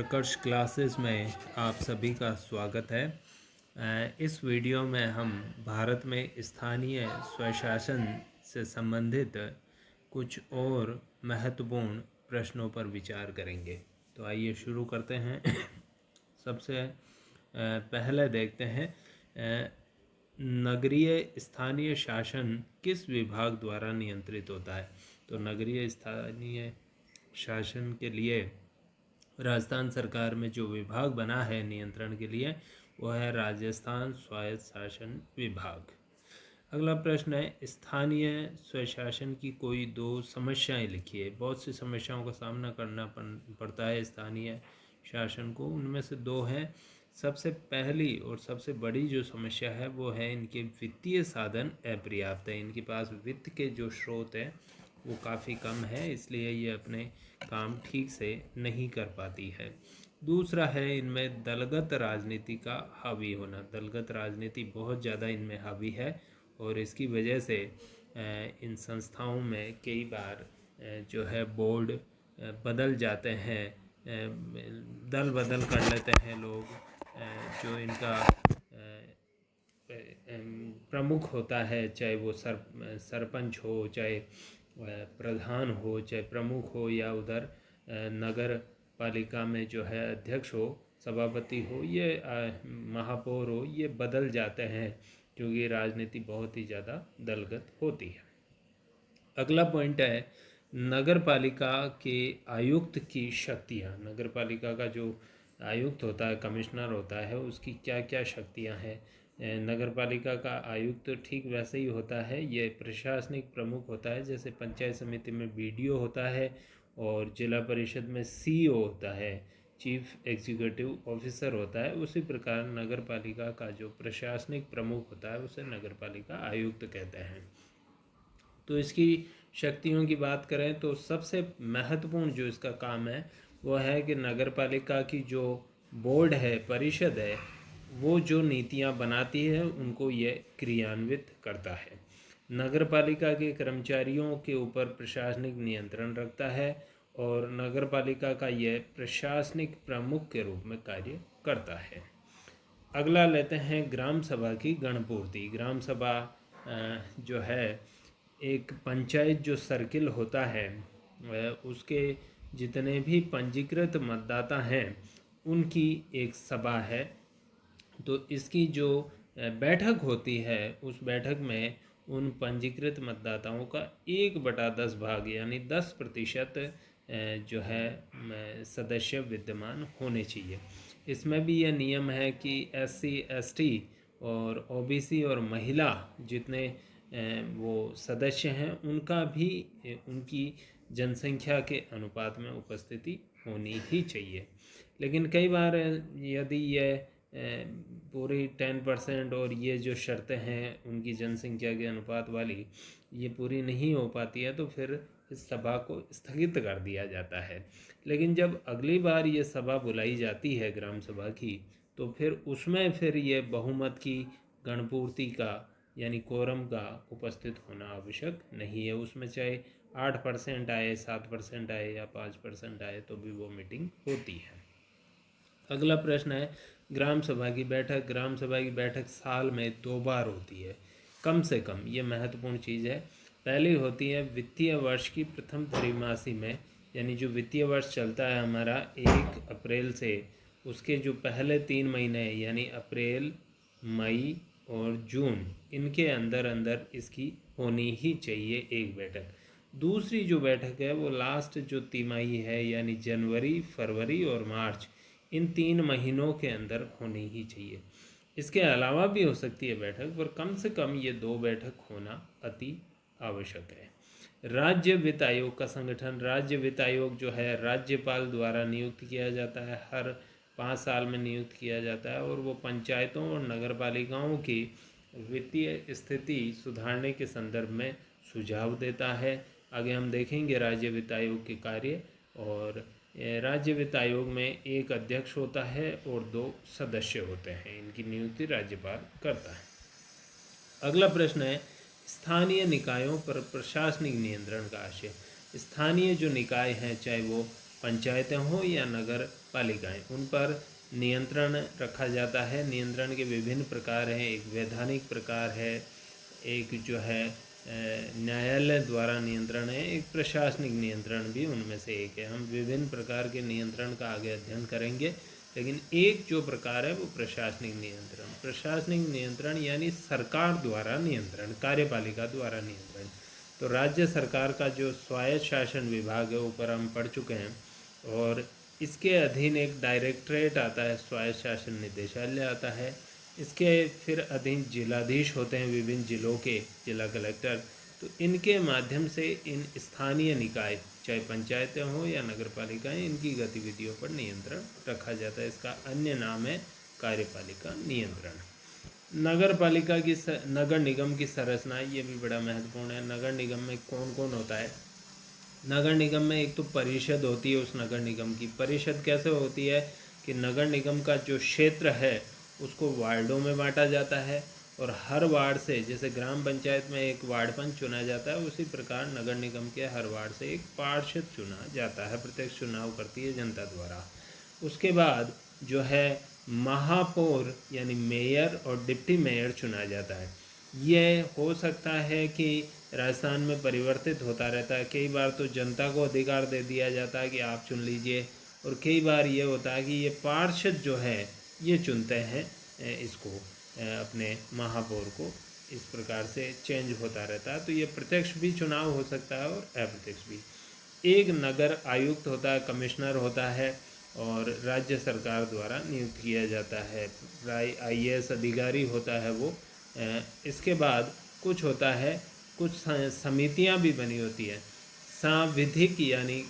प्रकर्ष classes में आप सभी का स्वागत है। इस वीडियो में हम भारत में स्थानीय स्वशासन से संबंधित कुछ और महत्वपूर्ण प्रश्नों पर विचार करेंगे। तो आइए शुरू करते हैं। सबसे पहले देखते हैं नगरीय स्थानीय शासन किस विभाग द्वारा नियंत्रित होता है। तो नगरीय स्थानीय शासन के लिए राजस्थान सरकार में जो विभाग बना है नियंत्रण के लिए वो है राजस्थान स्वायत्त शासन विभाग। अगला प्रश्न है स्थानीय स्वशासन की कोई दो समस्याएं लिखिए। बहुत सी समस्याओं का सामना करना पड़ता है स्थानीय शासन को, उनमें से दो हैं। सबसे पहली और सबसे बड़ी जो समस्या है वो है इनके वित्तीय साधन अपर्याप्त है। इनके पास वित्त के जो स्रोत हैं वो काफ़ी कम है, इसलिए ये अपने काम ठीक से नहीं कर पाती है। दूसरा है इनमें दलगत राजनीति का हावी होना। दलगत राजनीति बहुत ज़्यादा इनमें हावी है और इसकी वजह से इन संस्थाओं में कई बार जो है बोर्ड बदल जाते हैं, दल बदल कर लेते हैं लोग। जो इनका प्रमुख होता है, चाहे वो सरपंच हो, चाहे प्रधान हो, चाहे प्रमुख हो, या उधर नगर पालिका में जो है अध्यक्ष हो, सभापति हो, ये महापौर हो, ये बदल जाते हैं क्योंकि राजनीति बहुत ही ज़्यादा दलगत होती है। अगला पॉइंट है नगर पालिका के आयुक्त की शक्तियाँ। नगर पालिका का जो आयुक्त होता है, कमिश्नर होता है, उसकी क्या क्या शक्तियाँ हैं। नगर पालिका का आयुक्त ठीक वैसे ही होता है, ये प्रशासनिक प्रमुख होता है। जैसे पंचायत समिति में बीडीओ होता है और जिला परिषद में सीईओ होता है, चीफ एग्जीक्यूटिव ऑफिसर होता है, उसी प्रकार नगर पालिका का जो प्रशासनिक प्रमुख होता है उसे नगर पालिका आयुक्त कहते हैं। तो इसकी शक्तियों की बात करें तो सबसे महत्वपूर्ण जो इसका काम है वो है कि नगर पालिका की जो बोर्ड है, परिषद है, वो जो नीतियां बनाती है उनको ये क्रियान्वित करता है। नगर पालिका के कर्मचारियों के ऊपर प्रशासनिक नियंत्रण रखता है और नगर पालिका का यह प्रशासनिक प्रमुख के रूप में कार्य करता है। अगला लेते हैं ग्राम सभा की गणपूर्ति। ग्राम सभा जो है एक पंचायत जो सर्किल होता है उसके जितने भी पंजीकृत मतदाता हैं उनकी एक सभा है। तो इसकी जो बैठक होती है उस बैठक में उन पंजीकृत मतदाताओं का 1/10 भाग यानी 10% जो है सदस्य विद्यमान होने चाहिए। इसमें भी यह नियम है कि SC ST और OBC और महिला जितने वो सदस्य हैं उनका भी उनकी जनसंख्या के अनुपात में उपस्थिति होनी ही चाहिए। लेकिन कई बार यदि ये पूरी 10% और ये जो शर्तें हैं उनकी जनसंख्या के अनुपात वाली ये पूरी नहीं हो पाती है तो फिर इस सभा को स्थगित कर दिया जाता है। लेकिन जब अगली बार ये सभा बुलाई जाती है ग्राम सभा की तो फिर उसमें फिर ये बहुमत की गणपूर्ति का यानी कोरम का उपस्थित होना आवश्यक नहीं है। उसमें चाहे 8% आए, 7% आए या 5% आए तो भी वो मीटिंग होती है। अगला प्रश्न है ग्राम सभा की बैठक। ग्राम सभा की बैठक साल में 2 बार होती है कम से कम, ये महत्वपूर्ण चीज़ है। पहली होती है वित्तीय वर्ष की प्रथम त्रैमासी में, यानी जो वित्तीय वर्ष चलता है हमारा 1 अप्रैल से, उसके जो पहले 3 महीने यानी अप्रैल, मई और जून, इनके अंदर अंदर इसकी होनी ही चाहिए एक बैठक। दूसरी जो बैठक है वो लास्ट जो तिमाही है यानी जनवरी, फरवरी और मार्च, इन 3 महीनों के अंदर होनी ही चाहिए। इसके अलावा भी हो सकती है बैठक, पर कम से कम ये 2 बैठक होना अति आवश्यक है। राज्य वित्त आयोग का संगठन। राज्य वित्त आयोग जो है राज्यपाल द्वारा नियुक्त किया जाता है, हर 5 साल में नियुक्त किया जाता है और वो पंचायतों और नगर पालिकाओं की वित्तीय स्थिति सुधारने के संदर्भ में सुझाव देता है। आगे हम देखेंगे राज्य वित्त आयोग के कार्य। और राज्य वित्त आयोग में एक अध्यक्ष होता है और 2 सदस्य होते हैं। इनकी नियुक्ति राज्यपाल करता है। अगला प्रश्न है स्थानीय निकायों पर प्रशासनिक नियंत्रण का आशय। स्थानीय जो निकाय हैं, चाहे वो पंचायतें हों या नगर पालिकाएँ, उन पर नियंत्रण रखा जाता है। नियंत्रण के विभिन्न प्रकार हैं, एक वैधानिक प्रकार है, एक जो है न्यायालय द्वारा नियंत्रण है, एक प्रशासनिक नियंत्रण भी उनमें से एक है। हम विभिन्न प्रकार के नियंत्रण का आगे अध्ययन करेंगे, लेकिन एक जो प्रकार है वो प्रशासनिक नियंत्रण। प्रशासनिक नियंत्रण यानी सरकार द्वारा नियंत्रण, कार्यपालिका द्वारा नियंत्रण। तो राज्य सरकार का जो स्वायत्त शासन विभाग है, ऊपर हम पढ़ चुके हैं, और इसके अधीन एक डायरेक्टरेट आता है, स्वायत्त शासन निदेशालय आता है। इसके फिर अधीन जिलाधीश होते हैं, विभिन्न जिलों के जिला कलेक्टर। तो इनके माध्यम से इन स्थानीय निकाय, चाहे पंचायतें हों या नगर पालिकाएँ, इनकी गतिविधियों पर नियंत्रण रखा जाता है। इसका अन्य नाम है कार्यपालिका नियंत्रण। नगर पालिका की नगर निगम की संरचना, ये भी बड़ा महत्वपूर्ण है। नगर निगम में कौन कौन होता है? नगर निगम में एक तो परिषद होती है उस नगर निगम की। परिषद कैसे होती है कि नगर निगम का जो क्षेत्र है उसको वार्डों में बांटा जाता है, और हर वार्ड से, जैसे ग्राम पंचायत में एक वार्ड पंच चुना जाता है, उसी प्रकार नगर निगम के हर वार्ड से एक पार्षद चुना जाता है। प्रत्यक्ष चुनाव करती है जनता द्वारा। उसके बाद जो है महापौर यानी मेयर और डिप्टी मेयर चुना जाता है। ये हो सकता है कि राजस्थान में परिवर्तित होता रहता है। कई बार तो जनता को अधिकार दे दिया जाता है कि आप चुन लीजिए, और कई बार ये होता है कि ये पार्षद जो है ये चुनते हैं इसको, अपने महापौर को। इस प्रकार से चेंज होता रहता है। तो ये प्रत्यक्ष भी चुनाव हो सकता है और अप्रत्यक्ष भी। एक नगर आयुक्त होता है, कमिश्नर होता है, और राज्य सरकार द्वारा नियुक्त किया जाता है। प्राय IAS अधिकारी होता है वो। इसके बाद कुछ होता है, कुछ समितियां भी बनी होती है। सांविधिक यानी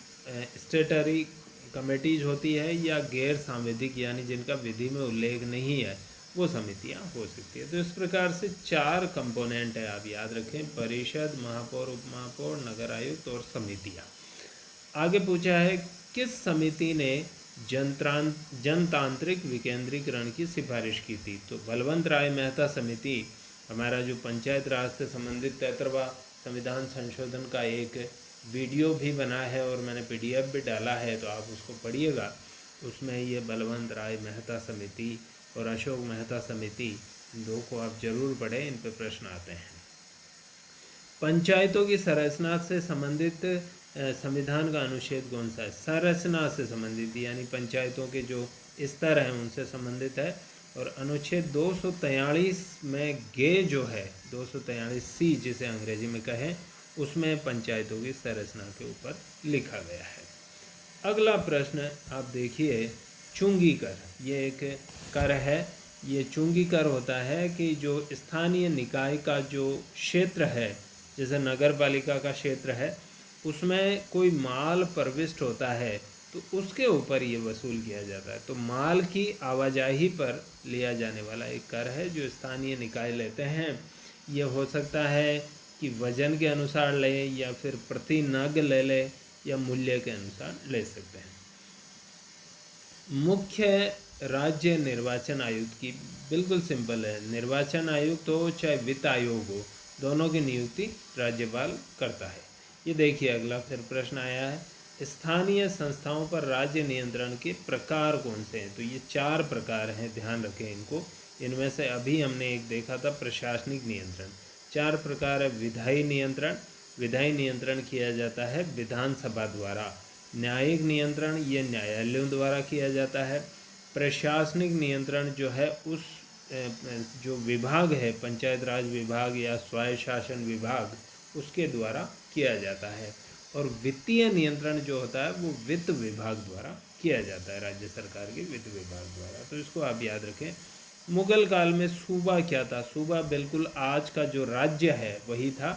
स्टेटरी कमेटीज होती है, या गैर सांविधिक यानी जिनका विधि में उल्लेख नहीं है, वो समितियां हो सकती है। तो इस प्रकार से 4 कंपोनेंट है, आप याद रखें: परिषद, महापौर, उपमहापौर, नगर आयुक्त और समितियां। आगे पूछा है किस समिति ने जनतांत्रिक विकेंद्रीकरण की सिफारिश की थी? तो बलवंत राय मेहता समिति, हमारा जो पंचायत राज से संबंधित 73वां संविधान संशोधन का एक वीडियो भी बना है, और मैंने PDF भी डाला है, तो आप उसको पढ़िएगा। उसमें ये बलवंत राय मेहता समिति और अशोक मेहता समिति, दो को आप जरूर पढ़ें, इन पर प्रश्न आते हैं। पंचायतों की संरचना से संबंधित संविधान का अनुच्छेद कौन सा है? संरचना से संबंधित यानी पंचायतों के जो स्तर हैं उनसे संबंधित है। और अनुच्छेद 243 में गे जो है, 243C जिसे अंग्रेजी में कहें, उसमें पंचायतों की संरचना के ऊपर लिखा गया है। अगला प्रश्न आप देखिए, चुंगी कर। ये एक कर है। ये चुंगी कर होता है कि जो स्थानीय निकाय का जो क्षेत्र है, जैसे नगर पालिका का क्षेत्र है, उसमें कोई माल प्रविष्ट होता है तो उसके ऊपर ये वसूल किया जाता है। तो माल की आवाजाही पर लिया जाने वाला एक कर है जो स्थानीय निकाय लेते हैं। ये हो सकता है कि वजन के अनुसार ले, या फिर प्रति नग ले ले, या मूल्य के अनुसार ले सकते हैं। मुख्य राज्य निर्वाचन आयुक्त की बिल्कुल सिंपल है। निर्वाचन आयुक्त हो चाहे वित्त आयोग हो, दोनों की नियुक्ति राज्यपाल करता है। ये देखिए अगला फिर प्रश्न आया है, स्थानीय संस्थाओं पर राज्य नियंत्रण के प्रकार कौन से हैं? तो ये 4 प्रकार हैं, ध्यान रखें इनको। इनमें से अभी हमने एक देखा था प्रशासनिक नियंत्रण। 4 प्रकार है। विधायी नियंत्रण, विधायी नियंत्रण किया जाता है विधानसभा द्वारा। न्यायिक नियंत्रण, ये न्यायालयों द्वारा किया जाता है। प्रशासनिक नियंत्रण जो है उस जो विभाग है, पंचायत राज विभाग या स्वायत्त शासन विभाग, उसके द्वारा किया जाता है। और वित्तीय नियंत्रण जो होता है वो वित्त विभाग द्वारा किया जाता है, राज्य सरकार के वित्त विभाग द्वारा। तो इसको आप याद रखें। मुगल काल में सूबा क्या था? सूबा बिल्कुल आज का जो राज्य है वही था।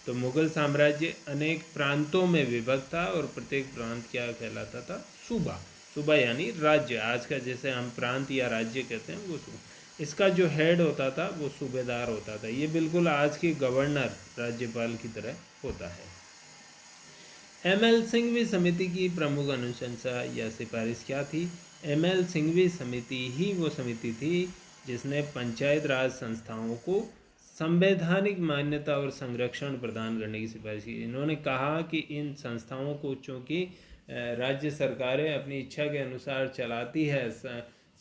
तो मुगल साम्राज्य अनेक प्रांतों में विभक्त था, और प्रत्येक प्रांत क्या कहलाता था? सूबा। सूबा यानी राज्य, आज का जैसे हम प्रांत या राज्य कहते हैं वो सूबा। इसका जो हेड होता था वो सूबेदार होता था। ये बिल्कुल आज के गवर्नर, राज्यपाल की तरह होता है। ML सिंघवी समिति की प्रमुख अनुशंसा या सिफारिश क्या थी? ML सिंघवी समिति ही वो समिति थी जिसने पंचायत राज संस्थाओं को संवैधानिक मान्यता और संरक्षण प्रदान करने की सिफारिश की। इन्होंने कहा कि इन संस्थाओं को चूँकि राज्य सरकारें अपनी इच्छा के अनुसार चलाती है,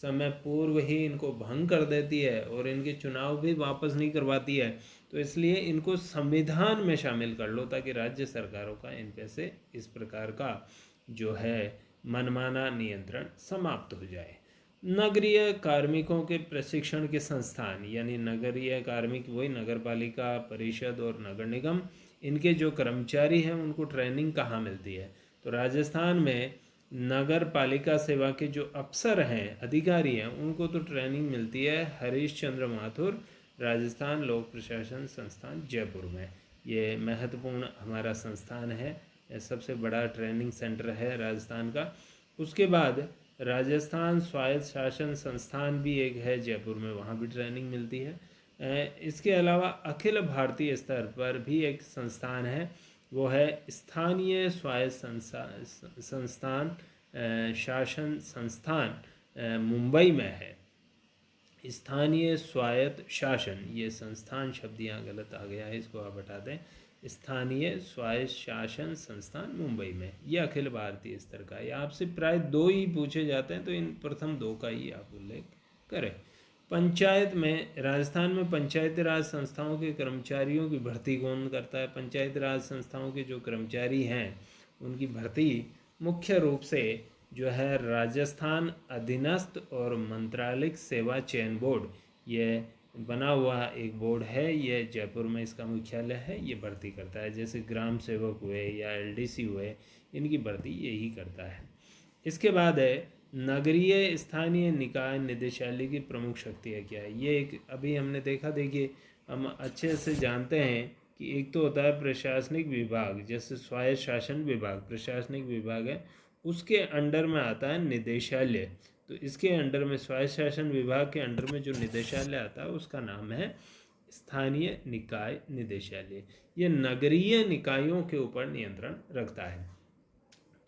समय पूर्व ही इनको भंग कर देती है और इनके चुनाव भी वापस नहीं करवाती है, तो इसलिए इनको संविधान में शामिल कर लो ताकि राज्य सरकारों का इन पे से इस प्रकार का जो है मनमाना नियंत्रण समाप्त हो जाए। नगरीय कार्मिकों के प्रशिक्षण के संस्थान, यानी नगरीय कार्मिक वही नगर पालिका परिषद और नगर निगम, इनके जो कर्मचारी हैं उनको ट्रेनिंग कहाँ मिलती है? तो राजस्थान में नगर पालिका सेवा के जो अफसर हैं, अधिकारी हैं, उनको तो ट्रेनिंग मिलती है हरीश चंद्र माथुर राजस्थान लोक प्रशासन संस्थान जयपुर में। ये महत्वपूर्ण हमारा संस्थान है, सबसे बड़ा ट्रेनिंग सेंटर है राजस्थान का। उसके बाद राजस्थान स्वायत्त शासन संस्थान भी एक है जयपुर में, वहाँ भी ट्रेनिंग मिलती है। इसके अलावा अखिल भारतीय स्तर पर भी एक संस्थान है, वो है स्थानीय स्वायत्त संस्थान शासन संस्थान मुंबई में है। स्थानीय स्वायत्त शासन, ये संस्थान शब्द यहाँ गलत आ गया है, इसको आप हटा दें। स्थानीय स्वायत्त शासन संस्थान मुंबई में, ये अखिल भारतीय स्तर का है। आपसे प्राय 2 ही पूछे जाते हैं, तो इन प्रथम 2 का ही आप उल्लेख करें। पंचायत में, राजस्थान में पंचायती राज संस्थाओं के कर्मचारियों की भर्ती कौन करता है? पंचायती राज संस्थाओं के जो कर्मचारी हैं उनकी भर्ती मुख्य रूप से जो है राजस्थान अधीनस्थ और मंत्रालयिक सेवा चयन बोर्ड, ये बना हुआ एक बोर्ड है, ये जयपुर में इसका मुख्यालय है, ये भर्ती करता है। जैसे ग्राम सेवक हुए या एलडीसी हुए, इनकी भर्ती यही करता है। इसके बाद है नगरीय स्थानीय निकाय निदेशालय की प्रमुख शक्तियाँ क्या है? ये एक अभी हमने देखा, देखिए हम अच्छे से जानते हैं कि एक तो होता है प्रशासनिक विभाग, जैसे स्वायत्त शासन विभाग प्रशासनिक विभाग है, उसके अंडर में आता है निदेशालय। तो इसके अंडर में स्वायत्त शासन विभाग के अंडर में जो निदेशालय आता है उसका नाम है स्थानीय निकाय निदेशालय। ये नगरीय निकायों के ऊपर नियंत्रण रखता है।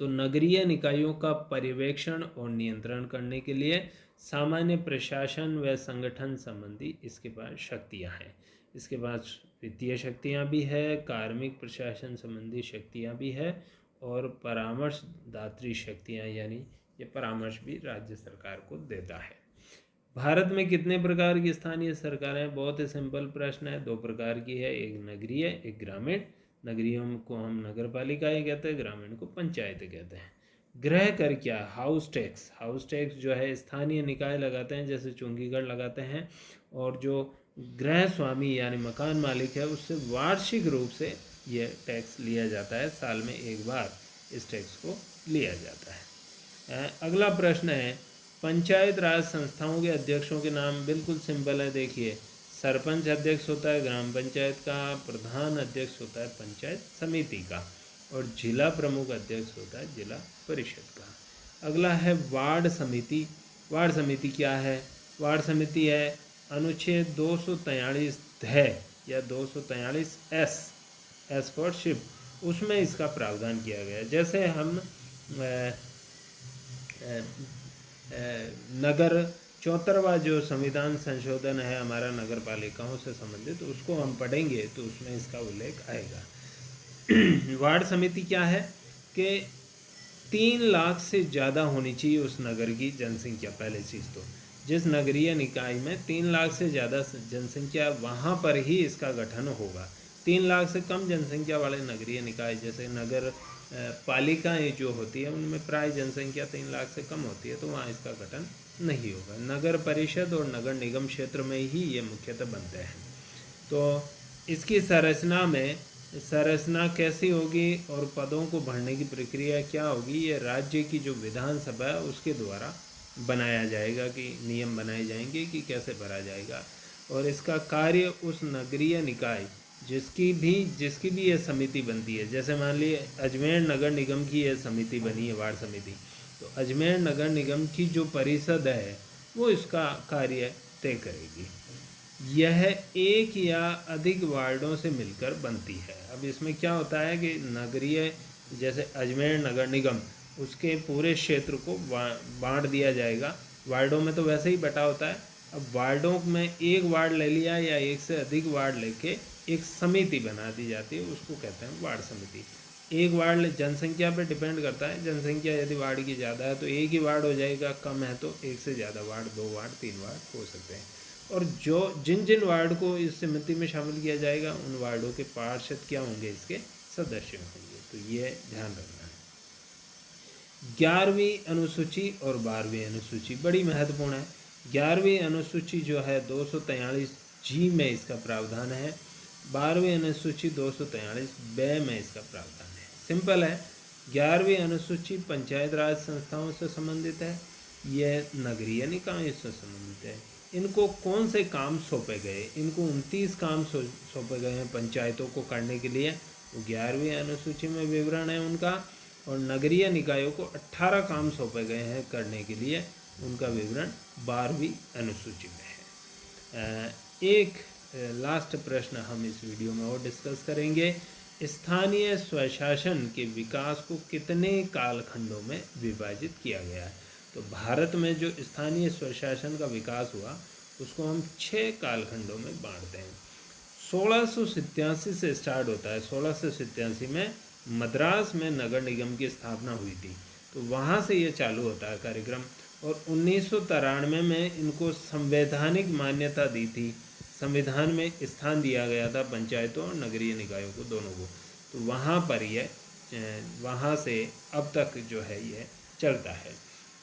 तो नगरीय निकायों का पर्यवेक्षण और नियंत्रण करने के लिए सामान्य प्रशासन व संगठन संबंधी इसके पास शक्तियां हैं। इसके पास वित्तीय शक्तियां भी है, कार्मिक प्रशासन संबंधी शक्तियां भी है और परामर्शदात्री शक्तियां, यानी ये परामर्श भी राज्य सरकार को देता है। भारत में कितने प्रकार की स्थानीय सरकारें? बहुत ही सिंपल प्रश्न है, 2 प्रकार की है, एक नगरीय एक ग्रामीण। नगरीयों को हम नगर पालिकाएँ कहते हैं, ग्रामीण को पंचायतें कहते हैं। गृह कर क्या? House tax. हाउस टैक्स जो है स्थानीय निकाय लगाते हैं, जैसे चुंगीगढ़ लगाते हैं, और जो गृह स्वामी यानी मकान मालिक है उससे वार्षिक रूप से ये टैक्स लिया जाता है, साल में एक बार इस टैक्स को लिया जाता है। अगला प्रश्न है पंचायत राज संस्थाओं के अध्यक्षों के नाम। बिल्कुल सिंपल है, देखिए सरपंच अध्यक्ष होता है ग्राम पंचायत का, प्रधान अध्यक्ष होता है पंचायत समिति का, और जिला प्रमुख अध्यक्ष होता है जिला परिषद का। अगला है वार्ड समिति। वार्ड समिति क्या है? वार्ड समिति है अनुच्छेद 243 या 243 एस फॉर शिप, उसमें इसका प्रावधान किया गया है। जैसे हम नगर 74वां जो संविधान संशोधन है हमारा नगर पालिकाओं से संबंधित, उसको हम पढ़ेंगे तो उसमें इसका उल्लेख आएगा। वार्ड समिति क्या है कि 3 लाख से ज़्यादा होनी चाहिए उस नगर की जनसंख्या। पहले चीज़ तो जिस नगरीय निकाय में 3 लाख से ज़्यादा जनसंख्या, वहाँ पर ही इसका गठन होगा। 3 लाख से कम जनसंख्या वाले नगरीय निकाय, जैसे नगर पालिकाएँ जो होती है उनमें प्राय जनसंख्या 3 लाख से कम होती है, तो वहाँ इसका गठन नहीं होगा। नगर परिषद और नगर निगम क्षेत्र में ही ये मुख्यतः बनते हैं। तो इसकी संरचना कैसी होगी और पदों को भरने की प्रक्रिया क्या होगी, ये राज्य की जो विधानसभा है उसके द्वारा बनाया जाएगा, कि नियम बनाए जाएंगे कि कैसे भरा जाएगा। और इसका कार्य उस नगरीय निकाय जिसकी भी ये समिति बनती है, जैसे मान लिए अजमेर नगर निगम की ये समिति बनी है वार्ड समिति, तो अजमेर नगर निगम की जो परिषद है वो इसका कार्य तय करेगी। यह 1 या अधिक वार्डों से मिलकर बनती है। अब इसमें क्या होता है कि नगरीय, जैसे अजमेर नगर निगम, उसके पूरे क्षेत्र को बांट दिया जाएगा। वार्डों में तो वैसे ही बटा होता है, अब वार्डों में 1 वार्ड ले लिया या 1 से अधिक वार्ड लेके एक समिति बना दी जाती है, उसको कहते हैं वार्ड समिति। एक वार्ड जनसंख्या पे डिपेंड करता है। जनसंख्या यदि वार्ड की ज़्यादा है तो एक ही वार्ड हो जाएगा, कम है तो एक से ज़्यादा वार्ड, 2 वार्ड, 3 वार्ड हो सकते हैं। और जिन जिन वार्ड को इस समिति में शामिल किया जाएगा उन वार्डों के पार्षद क्या होंगे, इसके सदस्य होंगे। तो ये ध्यान रखना है। 11वीं अनुसूची और 12वीं अनुसूची बड़ी महत्वपूर्ण है। 11वीं अनुसूची जो है 243 जी में इसका प्रावधान है, 12वीं अनुसूची 243 बे में इसका प्रावधान है। सिंपल है। 11वीं अनुसूची पंचायत राज संस्थाओं से संबंधित है, यह नगरीय निकायों से संबंधित है। इनको कौन से काम सौंपे गए, इनको 29 काम सौंपे गए हैं पंचायतों को करने के लिए, वो 11वीं अनुसूची में विवरण है उनका। और नगरीय निकायों को 18 काम सौंपे गए हैं करने के लिए, उनका विवरण 12वीं अनुसूची में है। एक लास्ट प्रश्न हम इस वीडियो में और डिस्कस करेंगे। स्थानीय स्वशासन के विकास को कितने कालखंडों में विभाजित किया गया है? तो भारत में जो स्थानीय स्वशासन का विकास हुआ उसको हम 6 कालखंडों में बांटते हैं। 1687 से स्टार्ट होता है। 1687 में मद्रास में नगर निगम की स्थापना हुई थी, तो वहाँ से ये चालू होता है कार्यक्रम। और 1993 में इनको संवैधानिक मान्यता दी थी, संविधान में स्थान दिया गया था पंचायतों और नगरीय निकायों को, दोनों को। तो वहाँ पर ये वहाँ से अब तक जो है ये चलता है।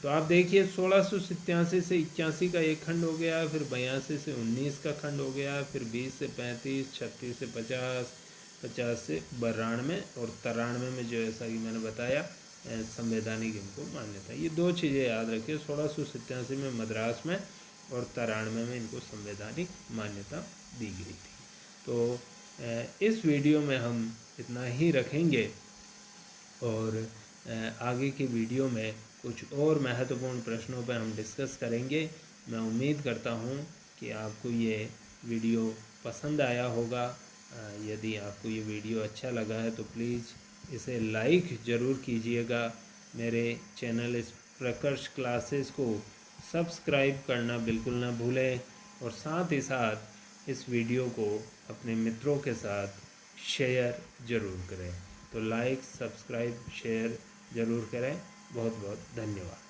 तो आप देखिए 1687 से 81 का एक खंड हो गया, फिर 82 से 19 का खंड हो गया, फिर 20 से 35, 36 से 50, 50 से 92 और 93 में जो ऐसा कि मैंने बताया संवैधानिक इनको मान्यता। ये 2 चीज़ें याद रखिए, 1687 में मद्रास में और 93 में इनको संवैधानिक मान्यता दी गई थी। तो इस वीडियो में हम इतना ही रखेंगे और आगे की वीडियो में कुछ और महत्वपूर्ण प्रश्नों पर हम डिस्कस करेंगे। मैं उम्मीद करता हूँ कि आपको ये वीडियो पसंद आया होगा। यदि आपको ये वीडियो अच्छा लगा है तो प्लीज़ इसे लाइक ज़रूर कीजिएगा। मेरे चैनल इस प्रकर्ष क्लासेस को सब्सक्राइब करना बिल्कुल ना भूलें और साथ ही साथ इस वीडियो को अपने मित्रों के साथ शेयर ज़रूर करें। तो लाइक, सब्सक्राइब, शेयर ज़रूर करें। बहुत बहुत धन्यवाद।